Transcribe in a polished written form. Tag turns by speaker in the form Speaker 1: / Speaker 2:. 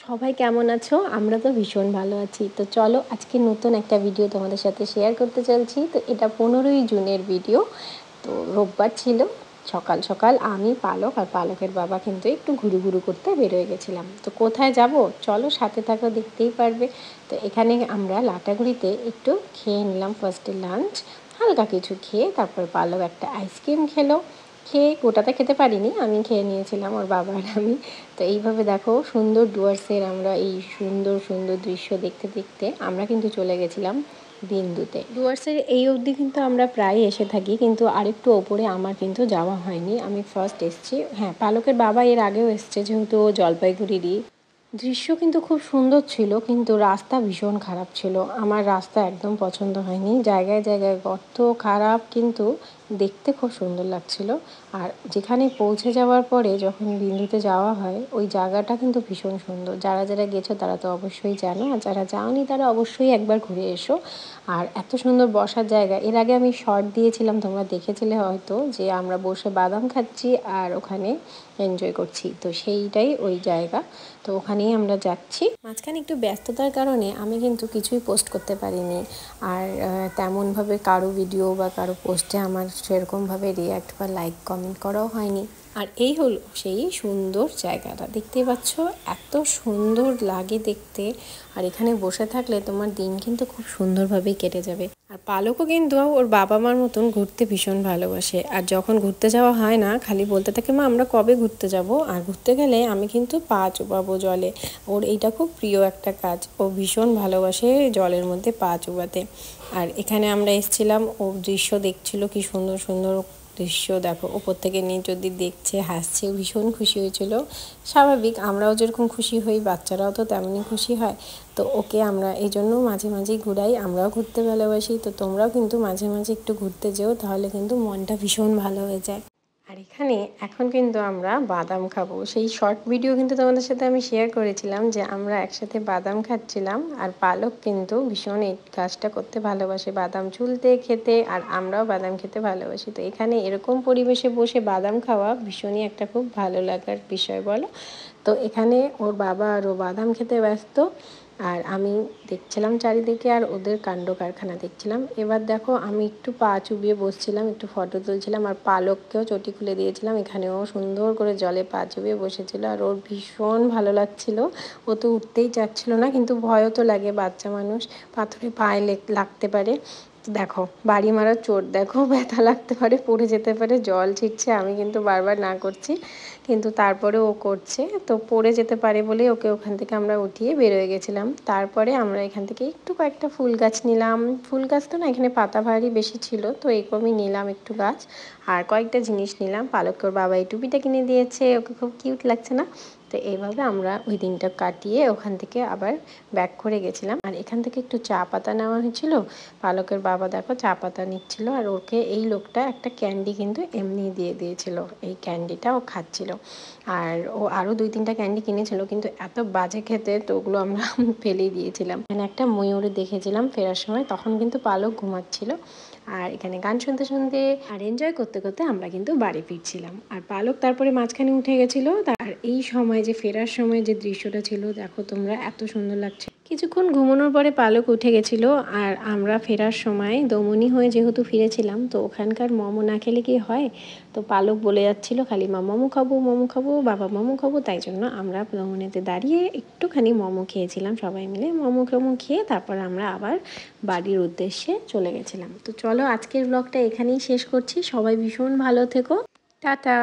Speaker 1: সবাই কেমন আছো? আমরা তো ভীষণ ভালো আছি। তো চলো আজকে নতুন একটা ভিডিও তোমাদের সাথে শেয়ার করতে চলছি। তো এটা 15ই জুনের ভিডিও। তো রোববার ছিল, সকাল সকাল আমি পালক আর পালকের বাবা কিন্তু একটু ঘুরু করতে বেরোয় গেছিলাম। তো কোথায় যাব চলো সাথে থাকো, দেখতেই পারবে। তো এখানে আমরা লাটাগুড়িতে একটু খেয়ে নিলাম ফার্স্টে লাঞ্চ, হালকা কিছু খেয়ে তারপর পালক একটা আইসক্রিম খেলো। খেয়ে গোটাতে খেতে পারিনি, আমি খেয়ে নিয়েছিলাম, ওর বাবা আর আমি। তো এইভাবে দেখো সুন্দর ডুয়ার্সের আমরা এই সুন্দর সুন্দর দৃশ্য দেখতে দেখতে আমরা কিন্তু চলে গেছিলাম বিন্দুতে। ডুয়ার্সের এই অবধি কিন্তু আমরা প্রায় এসে থাকি, কিন্তু আরেকটু ওপরে আমার কিন্তু যাওয়া হয়নি। আমি ফার্স্ট এসেছি, হ্যাঁ পালকের বাবা এর আগেও এসছে, যেহেতু ও জলপাইগুড়িরই। দৃশ্য কিন্তু খুব সুন্দর ছিল, কিন্তু রাস্তা ভীষণ খারাপ ছিল। আমার রাস্তা একদম পছন্দ হয়নি, জায়গায় জায়গায় গর্ত, খারাপ, কিন্তু দেখতে খুব সুন্দর লাগছিল। আর যেখানে পৌঁছে যাওয়ার পরে যখন বিন্দুতে যাওয়া হয়, ওই জায়গাটা কিন্তু ভীষণ সুন্দর। যারা যারা গেছো তারা তো অবশ্যই জানো, আর যারা যাওনি তারা অবশ্যই একবার ঘুরে এসো। আর এত সুন্দর বসার জায়গা, এর আগে আমি শর্ট দিয়েছিলাম, তোমরা দেখেছিলে হয়তো, যে আমরা বসে বাদাম খাচ্ছি আর ওখানে এনজয় করছি। তো সেইটাই ওই জায়গা। তো ওখানেই আমরা যাচ্ছি। মাঝখানে একটু ব্যস্ততার কারণে আমি কিন্তু কিছুই পোস্ট করতে পারিনি। আর তেমনভাবে কারো ভিডিও বা কারো পোস্টে আমার সেরকমভাবে রিয়্যাক্ট বা লাইক কমেন্ট করাও হয়নি। আর এই হলো সেই সুন্দর জায়গাটা, দেখতেই পাচ্ছ, এত সুন্দর লাগে দেখতে। আর এখানে বসে থাকলে তোমার দিন কিন্তু খুব সুন্দরভাবেই কেটে যাবে। আর পালকও কিন্তু ওর বাবা মার মতন ঘুরতে ভীষণ ভালোবাসে। আর যখন ঘুরতে যাওয়া হয় না, খালি বলতে থাকে, মা আমরা কবে ঘুরতে যাব। আর ঘুরতে গেলে আমি কিন্তু পা চোবাবো জলে। ওর এইটা খুব প্রিয় একটা কাজ, ও ভীষণ ভালোবাসে জলের মধ্যে পা চোবাতে। আর এখানে আমরা এসেছিলাম, ও দৃশ্য দেখছিল, কি সুন্দর সুন্দর দৃশ্য। দেখো ওপর থেকে নিয়ে যদি দেখছে, হাসছে, ভীষণ খুশি হয়েছিল। স্বাভাবিক, আমরাও যেরকম খুশি হই বাচ্চারাও তো তেমনই খুশি হয়। তো ওকে আমরা এই জন্য মাঝে মাঝেই ঘুরাই, আমরাও ঘুরতে ভালোবাসি। তো তোমরাও কিন্তু মাঝে মাঝে একটু ঘুরতে যেও, তাহলে কিন্তু মনটা ভীষণ ভালো হয়ে যায়। আর এখানে এখন কিন্তু আমরা বাদাম খাবো। সেই শর্ট ভিডিও কিন্তু তোমাদের সাথে আমি শেয়ার করেছিলাম যে আমরা একসাথে বাদাম খাচ্ছিলাম। আর পালক কিন্তু ভীষণ এই কাজটা করতে ভালোবাসে, বাদাম চুলতে, খেতে। আর আমরাও বাদাম খেতে ভালোবাসি। তো এখানে এরকম পরিবেশে বসে বাদাম খাওয়া ভীষণই একটা খুব ভালো লাগার বিষয়, বলো। তো এখানে ওর বাবা আর ও বাদাম খেতে ব্যস্ত, আর আমি দেখছিলাম চারিদিকে আর ওদের কাণ্ড কারখানা দেখছিলাম। এবার দেখো আমি একটু পা চুবিয়ে বসছিলাম, একটু ফটো তুলছিলাম, আর পালককেও চটি খুলে দিয়েছিলাম। এখানেও সুন্দর করে জলে পা চুবিয়ে বসেছিল, আর ওর ভীষণ ভালো লাগছিল। ও তো উঠতেই চাচ্ছিল না, কিন্তু ভয়ও তো লাগে, বাচ্চা মানুষ, পাথরে পায়ে লাগতে পারে। দেখো বাড়ি মারার চোট, দেখো ব্যথা লাগতে পারে, পড়ে যেতে পারে, জল ছিটছে, আমি কিন্তু বারবার না করছি, কিন্তু তারপরে ও করছে। তো পড়ে যেতে পারে বলে ওকে ওখান থেকে আমরা উঠিয়ে বেরোয় গেছিলাম। তারপরে আমরা এখান থেকে একটু কয়েকটা ফুল গাছ নিলাম। ফুল গাছ তো না, এখানে পাতাবাহারি বেশি ছিল, তো এরকমই নিলাম একটু গাছ। আর কয়েকটা জিনিস নিলাম, পালকের বাবা এই টুপিটা কিনে দিয়েছে, ওকে খুব কিউট লাগছে না? তো এইভাবে আমরা ওই দিনটা কাটিয়ে ওখান থেকে আবার ব্যাক করে গেছিলাম। আর এখান থেকে একটু চা পাতা নেওয়া হয়েছিল, পালকের বাবা দেখো চা পাতা নিচ্ছিল, আর ওকে এই লোকটা একটা ক্যান্ডি কিন্তু এমনি দিয়ে দিয়েছিল, এই ক্যান্ডিটা ও খাচ্ছিল। আর ও আরও 2-3টা ক্যান্ডি কিনেছিল, কিন্তু এত বাজে খেতে, তো ওগুলো আমরা ফেলেই দিয়েছিলাম। এখানে একটা ময়ূর দেখেছিলাম ফেরার সময়, তখন কিন্তু পালক ঘুমাচ্ছিল। আর এখানে গান শুনতে শুনতে আর এনজয় করতে করতে আমরা কিন্তু বাড়ি ফিরছিলাম। আর পালক তারপরে মাঝখানে উঠে গেছিলো। আর এই সময় যে ফেরার সময় যে দৃশ্যটা ছিল, দেখো তোমরা, এত সুন্দর লাগছে। কিছুক্ষণ ঘুমানোর পরে পালক উঠে গেছিলো। আর আমরা ফেরার সময় দমনি হয়ে যেহেতু ফিরেছিলাম, তো ওখানকার মোমো না খেলে কি হয়। তো পালক বলে যাচ্ছিলো খালি, মা মোমো খাবো, মোমো খাবো, বাবা মোমো খাবো। তাই জন্য আমরা দমনিতে দাঁড়িয়ে একটুখানি মোমো খেয়েছিলাম সবাই মিলে। মোমো খেয়ে তারপর আমরা আবার বাড়ির উদ্দেশ্যে চলে গেছিলাম। তো চলো আজকের ব্লগটা এখানেই শেষ করছি। সবাই ভীষণ ভালো থেকো, টাটা।